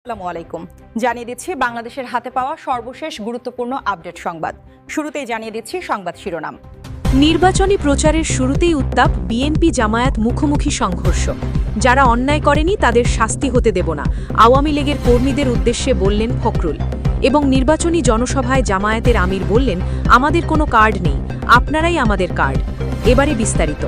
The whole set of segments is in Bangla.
আসসালামু আলাইকুম। জানিয়ে দিচ্ছি বাংলাদেশের হাতে পাওয়া সর্বশেষ গুরুত্বপূর্ণ আপডেট সংবাদ। শুরুতেই জানিয়ে দিচ্ছি সংবাদ শিরোনাম। নির্বাচনী প্রচারের শুরুতেই উত্তাপ বিএনপি জামায়াত মুখোমুখি সংঘর্ষ। যারা অন্যায় করেনি তাদের শাস্তি হতে দেব না, আওয়ামী লীগের কর্মীদের উদ্দেশ্যে বললেন ফখরুল। এবং নির্বাচনী জনসভায় জামায়াতের আমির বললেন, আমাদের কোনো কার্ড নেই, আপনারাই আমাদের কার্ড। এবারে বিস্তারিত।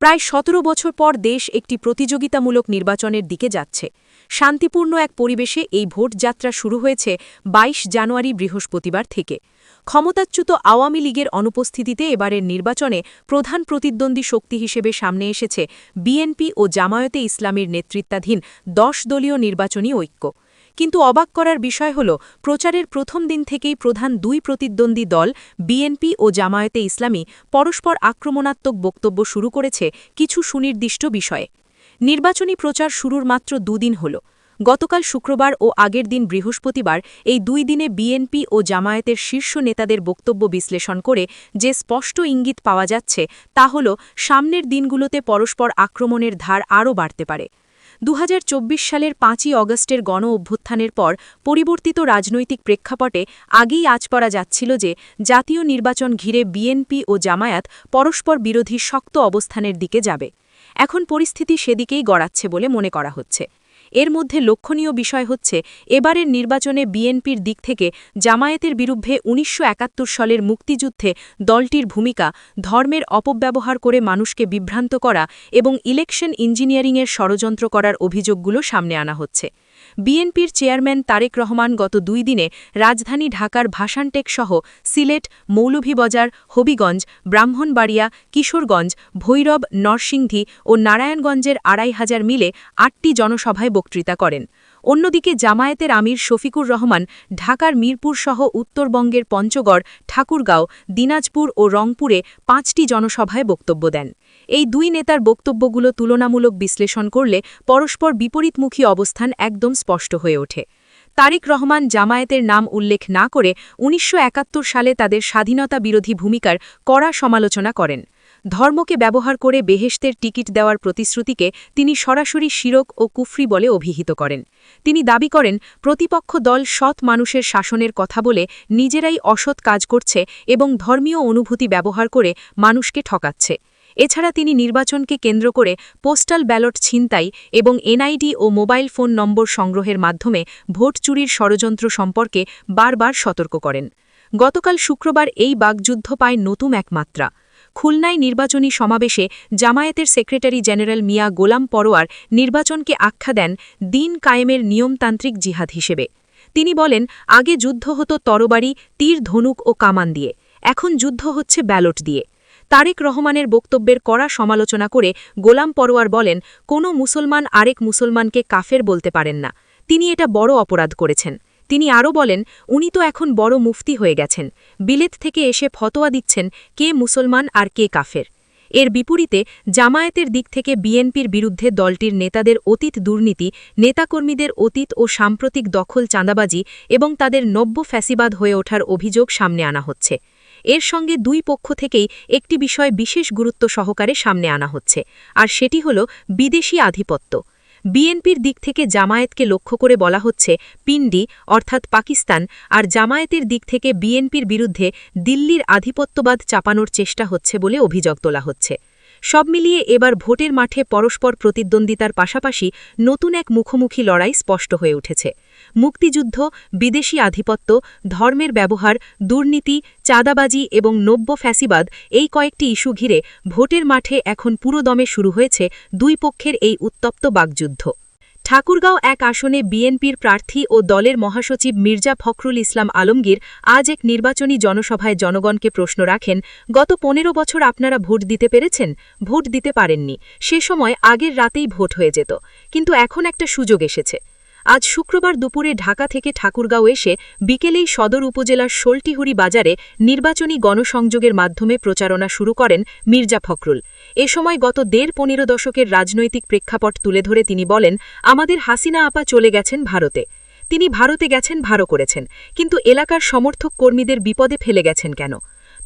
প্রায় ১৭ বছর পর দেশ একটি প্রতিযোগিতামূলক নির্বাচনের দিকে যাচ্ছে। শান্তিপূর্ণ এক পরিবেশে এই ভোট যাত্রা শুরু হয়েছে ২২ জানুয়ারি বৃহস্পতিবার থেকে। ক্ষমতাচ্যুত আওয়ামী লীগের অনুপস্থিতিতে এবারের নির্বাচনে প্রধান প্রতিদ্বন্দ্বী শক্তি হিসেবে সামনে এসেছে বিএনপি ও জামায়াতে ইসলামীর নেতৃত্বাধীন ১০ দলীয় নির্বাচনী ঐক্য। কিন্তু অবাক করার বিষয় হল, প্রচারের প্রথম দিন থেকেই প্রধান দুই প্রতিদ্বন্দ্বী দল বিএনপি ও জামায়াতে ইসলামী পরস্পর আক্রমণাত্মক বক্তব্য শুরু করেছে কিছু সুনির্দিষ্ট বিষয়ে। নির্বাচনী প্রচার শুরুর মাত্র দুদিন হল। গতকাল শুক্রবার ও আগের দিন বৃহস্পতিবার এই দুই দিনে বিএনপি ও জামায়াতের শীর্ষ নেতাদের বক্তব্য বিশ্লেষণ করে যে স্পষ্ট ইঙ্গিত পাওয়া যাচ্ছে তা হল, সামনের দিনগুলোতে পরস্পর আক্রমণের ধার আরও বাড়তে পারে। ২০২৪ সালের ৫ই অগস্টের গণ অভ্যুত্থানের পর পরিবর্তিত রাজনৈতিক প্রেক্ষাপটে আগেই আঁচ পড়া যাচ্ছিল যে জাতীয় নির্বাচন ঘিরে বিএনপি ও জামায়াত পরস্পর বিরোধী শক্ত অবস্থানের দিকে যাবে। এখন পরিস্থিতি সেদিকেই গড়াচ্ছে বলে মনে করা হচ্ছে। এর মধ্যে লক্ষণীয় বিষয় হচ্ছে, এবারের নির্বাচনে বিএনপির দিক থেকে জামায়াতের বিরুদ্ধে ১৯৭১ সালের মুক্তিযুদ্ধে দলটির ভূমিকা, ধর্মের অপব্যবহার করে মানুষকে বিভ্রান্ত করা এবং ইলেকশন ইঞ্জিনিয়ারিংয়ের ষড়যন্ত্র করার অভিযোগগুলো সামনে আনা হচ্ছে। বিএনপির চেয়ারম্যান তারেক রহমান গত ২ দিনে রাজধানী ঢাকার ভাসানটেকসহ সিলেট, মৌলভীবাজার, হবিগঞ্জ, ব্রাহ্মণবাড়িয়া, কিশোরগঞ্জ, ভৈরব, নরসিংদী ও নারায়ণগঞ্জের ২৫০০ মিলে ৮টি জনসভায় বক্তৃতা করেন। অন্যদিকে জামায়াতের আমির শফিকুর রহমান ঢাকার মিরপুরসহ উত্তরবঙ্গের পঞ্চগড়, ঠাকুরগাঁও, দিনাজপুর ও রংপুরে ৫টি জনসভায় বক্তব্য দেন। এই দুই নেতার বক্তব্যগুলো তুলনামূলক বিশ্লেষণ করলে পরস্পর বিপরীতমুখী অবস্থান একদম স্পষ্ট হয়ে ওঠে। তারেক রহমান জামায়াতের নাম উল্লেখ না করে ১৯৭১ সালে তাদের স্বাধীনতা বিরোধী ভূমিকার কড়া সমালোচনা করেন। ধর্মকে ব্যবহার করে বেহেশতের টিকিট দেওয়ার প্রতিশ্রুতিকে তিনি সরাসরি শিরক ও কুফরি বলে অভিহিত করেন। তিনি দাবি করেন, প্রতিপক্ষ দল সৎ মানুষের শাসনের কথা বলে নিজেরাই অসৎ কাজ করছে এবং ধর্মীয় অনুভূতি ব্যবহার করে মানুষকে ঠকাচ্ছে। এছাড়া তিনি নির্বাচনকে কেন্দ্র করে পোস্টাল ব্যালট ছিনতাই এবং এনআইডি ও মোবাইল ফোন নম্বর সংগ্রহের মাধ্যমে ভোট চুরির ষড়যন্ত্র সম্পর্কে বারবার সতর্ক করেন। গতকাল শুক্রবার এই বাকযুদ্ধ পায় নতুন এক মাত্রা। খুলনায় নির্বাচনী সমাবেশে জামায়াতের সেক্রেটারি জেনারেল মিয়া গোলাম পরোয়ার নির্বাচনকে আখ্যা দেন দিন কায়েমের নিয়মতান্ত্রিক জিহাদ হিসেবে। তিনি বলেন, আগে যুদ্ধ হতো তরবারি, তীর, ধনুক ও কামান দিয়ে, এখন যুদ্ধ হচ্ছে ব্যালট দিয়ে। তারেক রহমানের বক্তব্যের কড়া সমালোচনা করে গোলাম পরোয়ার বলেন, কোনো মুসলমান আরেক মুসলমানকে কাফের বলতে পারেন না, তিনি এটা বড় অপরাধ করেছেন। তিনি আরও বলেন, উনি তো এখন বড় মুফতি হয়ে গেছেন, বিলেত থেকে এসে ফতোয়া দিচ্ছেন কে মুসলমান আর কে কাফের। এর বিপরীতে জামায়াতের দিক থেকে বিএনপির বিরুদ্ধে দলটির নেতাদের অতীত দুর্নীতি, নেতাকর্মীদের অতীত ও সাম্প্রতিক দখল, চাঁদাবাজি এবং তাদের নব্য ফ্যাসিবাদ হয়ে ওঠার অভিযোগ সামনে আনা হচ্ছে। এর সঙ্গে দুই পক্ষ থেকেই একটি বিষয় বিশেষ গুরুত্ব সহকারে সামনে আনা হচ্ছে, আর সেটি হল বিদেশি আধিপত্য। বিএনপির দিক থেকে জামায়াতকে লক্ষ্য করে বলা হচ্ছে পিন্ডি অর্থাৎ পাকিস্তান, আর জামায়াতের দিক থেকে বিএনপির বিরুদ্ধে দিল্লির আধিপত্যবাদ চাপানোর চেষ্টা হচ্ছে বলে অভিযোগ তোলা হচ্ছে। সব মিলিয়ে এবার ভোটের মাঠে পরস্পর প্রতিদ্বন্দ্বিতার পাশাপাশি নতুন এক মুখোমুখি লড়াই স্পষ্ট হয়ে উঠেছে। মুক্তিযুদ্ধ, বিদেশি আধিপত্য, ধর্মের ব্যবহার, দুর্নীতি, চাঁদাবাজি এবং নব্য ফ্যাসিবাদ, এই কয়েকটি ইস্যু ঘিরে ভোটের মাঠে এখন পুরোদমে শুরু হয়েছে দুই পক্ষের এই উত্তপ্ত বাকযুদ্ধ। ঠাকুরগাঁও এক আসনে বিএনপির প্রার্থী ও দলের মহাসচিব মির্জা ফখরুল ইসলাম আলমগীর আজ এক নির্বাচনী জনসভায় জনগণকে প্রশ্ন রাখেন, গত ১৫ বছর আপনারা ভোট দিতে পেরেছেন? ভোট দিতে পারেননি, সে সময় আগের রাতেই ভোট হয়ে যেত, কিন্তু এখন একটা সুযোগ এসেছে। আজ শুক্রবার দুপুরে ঢাকা থেকে ঠাকুরগাঁও এসে বিকেলেই সদর উপজেলার শোলটিহুরি বাজারে নির্বাচনী গণসংযোগের মাধ্যমে প্রচারণা শুরু করেন মির্জা ফখরুল। এ সময় গত ১৫ দশকের রাজনৈতিক প্রেক্ষাপট তুলে ধরে তিনি বলেন, আমাদের হাসিনা আপা চলে গেছেন ভারতে। তিনি ভারতে গেছেন, ভালো করেছেন, কিন্তু এলাকার সমর্থক কর্মীদের বিপদে ফেলে গেছেন কেন?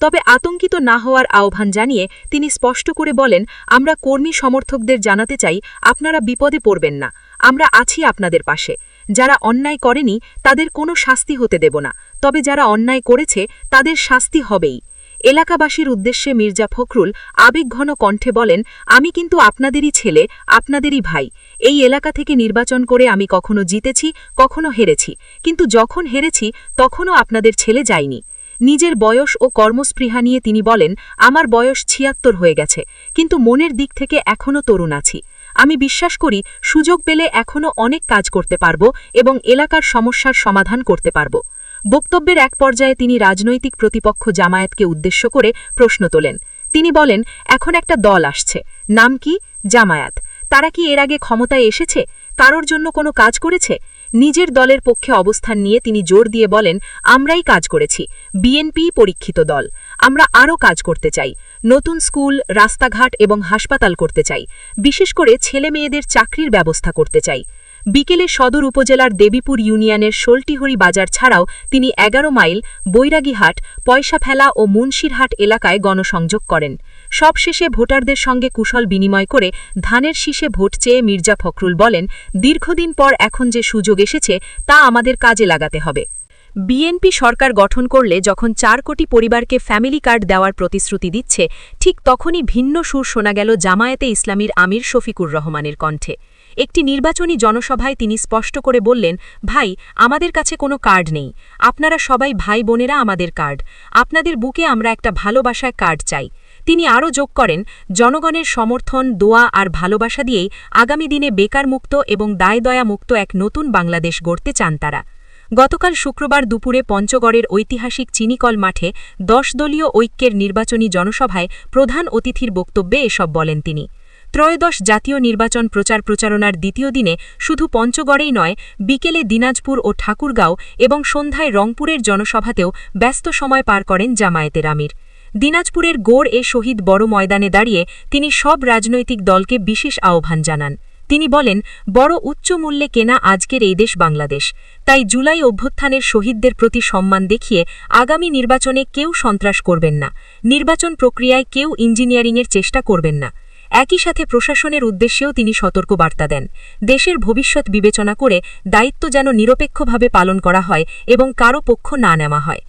তবে আতঙ্কিত না হওয়ার আহ্বান জানিয়ে তিনি স্পষ্ট করে বলেন, আমরা কর্মী সমর্থকদের জানাতে চাই, আপনারা বিপদে পড়বেন না, আমরা আছি আপনাদের পাশে। যারা অন্যায় করেনি তাদের কোনো শাস্তি হতে দেব না, তবে যারা অন্যায় করেছে তাদের শাস্তি হবেই। এলাকাবাসীর উদ্দেশ্যে মির্জা ফখরুল আবেগঘন কণ্ঠে বলেন, আমি কিন্তু আপনাদেরই ছেলে, আপনাদেরই ভাই। এই এলাকা থেকে নির্বাচন করে আমি কখনো জিতেছি, কখনো হেরেছি, কিন্তু যখন হেরেছি তখনও আপনাদের ছেলে যায়নি। নিজের বয়স ও কর্মস্পৃহা নিয়ে তিনি বলেন, আমার বয়স ৭৬ হয়ে গেছে, কিন্তু মনের দিক থেকে এখনও তরুণ আছি। আমি বিশ্বাস করি সুযোগ পেলে এখনও অনেক কাজ করতে পারব এবং এলাকার সমস্যার সমাধান করতে পারব। বক্তব্যের এক পর্যায়ে তিনি রাজনৈতিক প্রতিপক্ষ জামায়াতকে উদ্দেশ্য করে প্রশ্ন তোলেন। তিনি বলেন, এখন একটা দল আসছে, নাম কি? জামায়াত। তারা কি এর আগে ক্ষমতায় এসেছে? কারোর জন্য কোনো কাজ করেছে? নিজের দলের পক্ষে অবস্থান নিয়ে তিনি জোর দিয়ে বলেন, আমরাই কাজ করেছি, বিএনপি পরীক্ষিত দল। আমরা আরও কাজ করতে চাই, নতুন স্কুল, রাস্তাঘাট এবং হাসপাতাল করতে চাই, বিশেষ করে ছেলে মেয়েদের চাকরির ব্যবস্থা করতে চাই। বিকেলে সদর উপজেলার দেবীপুর ইউনিয়নের শোলটিহরি বাজার ছাড়াও তিনি ১১ মাইল, বৈরাগীহাট, পয়সাফেলা ও মুন্সিরহাট এলাকায় গণসংযোগ করেন। সবশেষে ভোটারদের সঙ্গে কুশল বিনিময় করে ধানের শীষে ভোট চেয়ে মির্জা ফখরুল বলেন, দীর্ঘদিন পর এখন যে সুযোগ এসেছে তা আমাদের কাজে লাগাতে হবে। বিএনপি সরকার গঠন করলে যখন ৪ কোটি পরিবারকে ফ্যামিলি কার্ড দেওয়ার প্রতিশ্রুতি দিচ্ছে, ঠিক তখনই ভিন্ন সুর শোনা গেল জামায়াতে ইসলামীর আমির শফিকুর রহমানের কণ্ঠে। একটি নির্বাচনী জনসভায় তিনি স্পষ্ট করে বললেন, ভাই, আমাদের কাছে কোনো কার্ড নেই, আপনারা সবাই ভাই বোনেরা আমাদের কার্ড, আপনাদের বুকে আমরা একটা ভালোবাসায় কার্ড চাই। তিনি আরও যোগ করেন, জনগণের সমর্থন, দোয়া আর ভালোবাসা দিয়েই আগামী দিনে বেকারমুক্ত এবং দায়দয়ামুক্ত এক নতুন বাংলাদেশ গড়তে চান তারা। গতকাল শুক্রবার দুপুরে পঞ্চগড়ের ঐতিহাসিক চিনিকল মাঠে ১০ দলীয় ঐক্যের নির্বাচনী জনসভায় প্রধান অতিথির বক্তব্যে এসব বলেন তিনি। ত্রয়োদশ জাতীয় নির্বাচন প্রচারণার দ্বিতীয় দিনে শুধু পঞ্চগড়েই নয়, বিকেলে দিনাজপুর ও ঠাকুরগাঁও এবং সন্ধ্যায় রংপুরের জনসভাতেও ব্যস্ত সময় পার করেন জামায়াতের আমির। দিনাজপুরের গোড় এ শহীদ বড় ময়দানে দাঁড়িয়ে তিনি সব রাজনৈতিক দলকে বিশেষ আহ্বান জানান। তিনি বলেন, বড় উচ্চ মূল্যে কেনা আজকের এই দেশ বাংলাদেশ, তাই জুলাই অভ্যুত্থানের শহীদদের প্রতি সম্মান দেখিয়ে আগামী নির্বাচনে কেউ সন্ত্রাস করবেন না, নির্বাচন প্রক্রিয়ায় কেউ ইঞ্জিনিয়ারিংয়ের চেষ্টা করবেন না। একই সাথে প্রশাসনের উদ্দেশ্যেও তিনি সতর্ক বার্তা দেন, দেশের ভবিষ্যৎ বিবেচনা করে দায়িত্ব যেন নিরপেক্ষভাবে পালন করা হয় এবং কারও পক্ষ না নেওয়া হয়।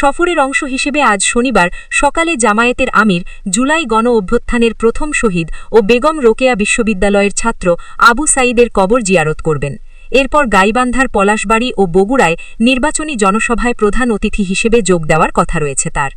সফরের অংশ হিসেবে আজ শনিবার সকালে জামায়াতের আমির জুলাই গণ অভ্যুত্থানের প্রথম শহীদ ও বেগম রোকেয়া বিশ্ববিদ্যালয়ের ছাত্র আবু সাঈদের কবর জিয়ারত করবেন। এরপর গাইবান্ধার পলাশবাড়ী ও বগুড়ায় নির্বাচনী জনসভায় প্রধান অতিথি হিসেবে যোগ দেওয়ার কথা রয়েছে তার।